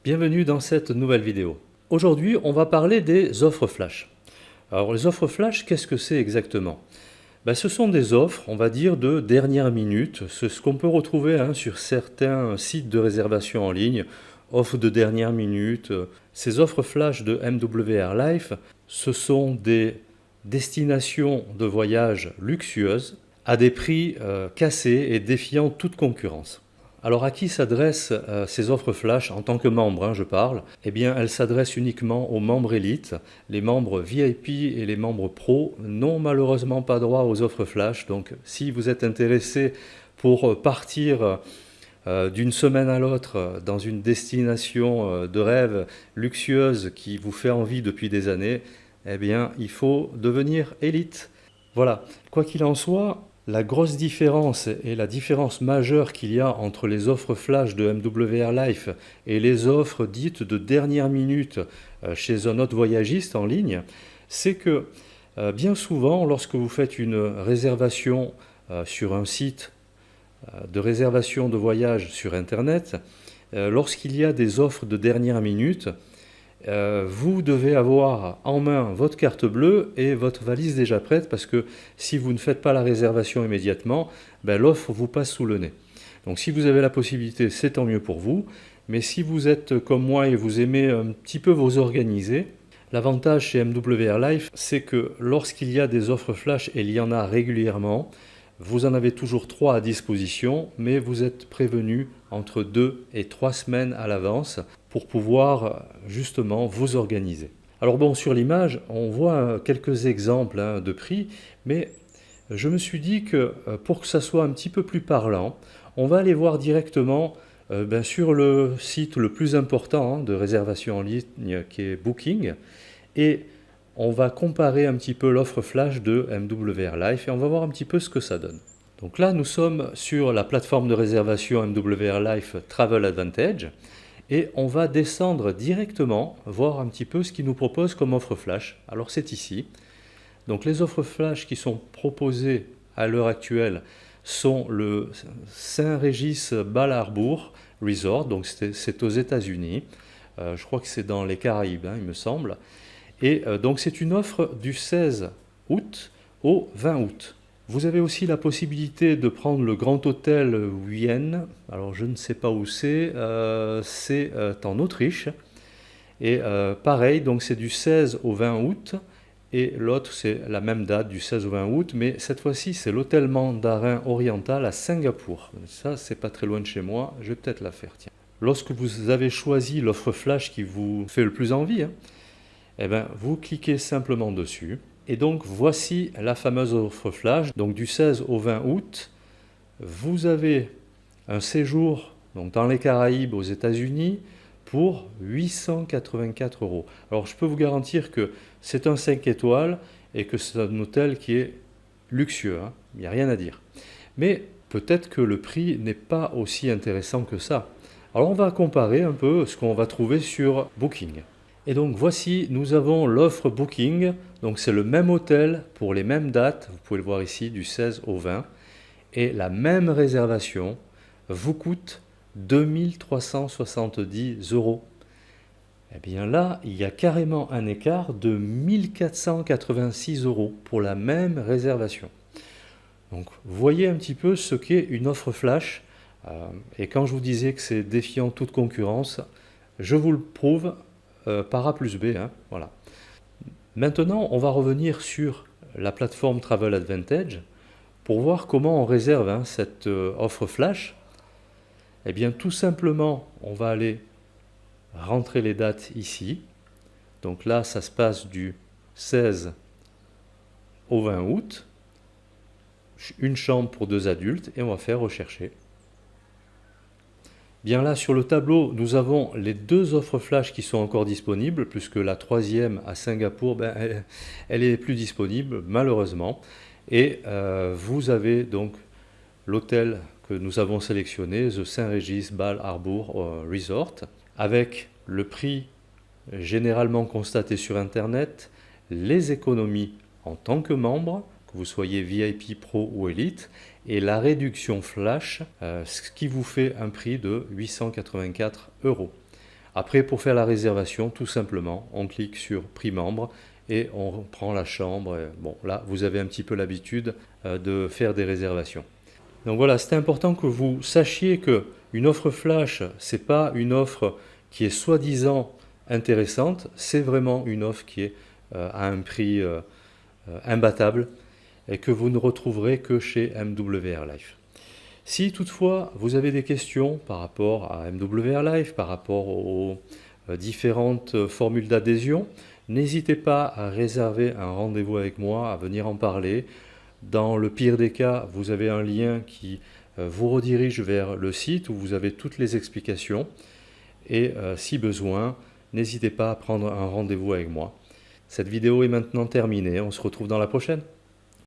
Bienvenue dans cette nouvelle vidéo. Aujourd'hui, on va parler des offres flash. Alors les offres flash, qu'est-ce que c'est exactement? Ce sont des offres, on va dire, de dernière minute. C'est ce qu'on peut retrouver sur certains sites de réservation en ligne, offres de dernière minute. Ces offres flash de MWR Life, ce sont des destinations de voyage luxueuses à des prix cassés et défiant toute concurrence. Alors à qui s'adressent ces offres flash en tant que membre, je parle? Eh bien, elles s'adressent uniquement aux membres élites. Les membres VIP et les membres pro n'ont malheureusement pas droit aux offres flash. Donc si vous êtes intéressé pour partir d'une semaine à l'autre dans une destination de rêve luxueuse qui vous fait envie depuis des années, eh bien, il faut devenir élite. Voilà, quoi qu'il en soit, la grosse différence et la différence majeure qu'il y a entre les offres flash de MWR Life et les offres dites de dernière minute chez un autre voyagiste en ligne, c'est que bien souvent, lorsque vous faites une réservation sur un site de réservation de voyage sur Internet, lorsqu'il y a des offres de dernière minute, vous devez avoir en main votre carte bleue et votre valise déjà prête parce que si vous ne faites pas la réservation immédiatement, l'offre vous passe sous le nez. Donc si vous avez la possibilité, c'est tant mieux pour vous. Mais si vous êtes comme moi et vous aimez un petit peu vous organiser, l'avantage chez MWR Life, c'est que lorsqu'il y a des offres flash, et il y en a régulièrement, vous en avez toujours 3 à disposition, mais vous êtes prévenu entre 2 et 3 semaines à l'avance pour pouvoir justement vous organiser. Alors bon, sur l'image, on voit quelques exemples de prix, mais je me suis dit que pour que ça soit un petit peu plus parlant, on va aller voir directement sur le site le plus important de réservation en ligne qui est Booking, et on va comparer un petit peu l'offre flash de MWR Life et on va voir un petit peu ce que ça donne. Donc là, nous sommes sur la plateforme de réservation MWR Life Travel Advantage et on va descendre directement, voir un petit peu ce qu'ils nous proposent comme offre flash. Alors c'est ici. Donc les offres flash qui sont proposées à l'heure actuelle sont le Saint-Régis Bal Harbour Resort, donc c'est aux États-Unis. Je crois que c'est dans les Caraïbes, il me semble. Et donc c'est une offre du 16 août au 20 août. Vous avez aussi la possibilité de prendre le Grand Hôtel Wien. Alors je ne sais pas où c'est en Autriche. Et pareil, donc c'est du 16 au 20 août. Et l'autre, c'est la même date, du 16 au 20 août. Mais cette fois-ci, c'est l'hôtel Mandarin Oriental à Singapour. Ça, c'est pas très loin de chez moi. Je vais peut-être la faire, tiens. Lorsque vous avez choisi l'offre flash qui vous fait le plus envie, vous cliquez simplement dessus. Et donc voici la fameuse offre flash. Donc du 16 au 20 août, vous avez un séjour donc dans les Caraïbes aux États-Unis pour 884 €. Alors je peux vous garantir que c'est un 5 étoiles et que c'est un hôtel qui est luxueux, il n'y a rien à dire. Mais peut-être que le prix n'est pas aussi intéressant que ça. Alors on va comparer un peu ce qu'on va trouver sur Booking. Et donc voici, nous avons l'offre Booking, donc c'est le même hôtel pour les mêmes dates, vous pouvez le voir ici du 16 au 20, et la même réservation vous coûte 2370 €. Eh bien là, il y a carrément un écart de 1486 € pour la même réservation. Donc vous voyez un petit peu ce qu'est une offre flash, et quand je vous disais que c'est défiant toute concurrence, je vous le prouve par A plus B, voilà. Maintenant, on va revenir sur la plateforme Travel Advantage pour voir comment on réserve cette offre flash. Eh bien, tout simplement, on va aller rentrer les dates ici. Donc là, ça se passe du 16 au 20 août. Une chambre pour 2 adultes et on va faire rechercher. Bien là, sur le tableau, nous avons les 2 offres flash qui sont encore disponibles, puisque la troisième à Singapour, elle est plus disponible, malheureusement. Et vous avez donc l'hôtel que nous avons sélectionné, The Saint-Régis Bal Harbour Resort, avec le prix généralement constaté sur Internet, les économies en tant que membre, que vous soyez VIP, Pro ou Elite, et la réduction flash, ce qui vous fait un prix de 884 €. Après, pour faire la réservation, tout simplement, on clique sur prix membre et on prend la chambre. Bon, là, vous avez un petit peu l'habitude de faire des réservations. Donc voilà, c'est important que vous sachiez qu'une offre flash, ce n'est pas une offre qui est soi-disant intéressante, c'est vraiment une offre qui est à un prix imbattable et que vous ne retrouverez que chez MWR Life. Si toutefois vous avez des questions par rapport à MWR Life, par rapport aux différentes formules d'adhésion, n'hésitez pas à réserver un rendez-vous avec moi, à venir en parler. Dans le pire des cas, vous avez un lien qui vous redirige vers le site où vous avez toutes les explications. Et si besoin, n'hésitez pas à prendre un rendez-vous avec moi. Cette vidéo est maintenant terminée, on se retrouve dans la prochaine.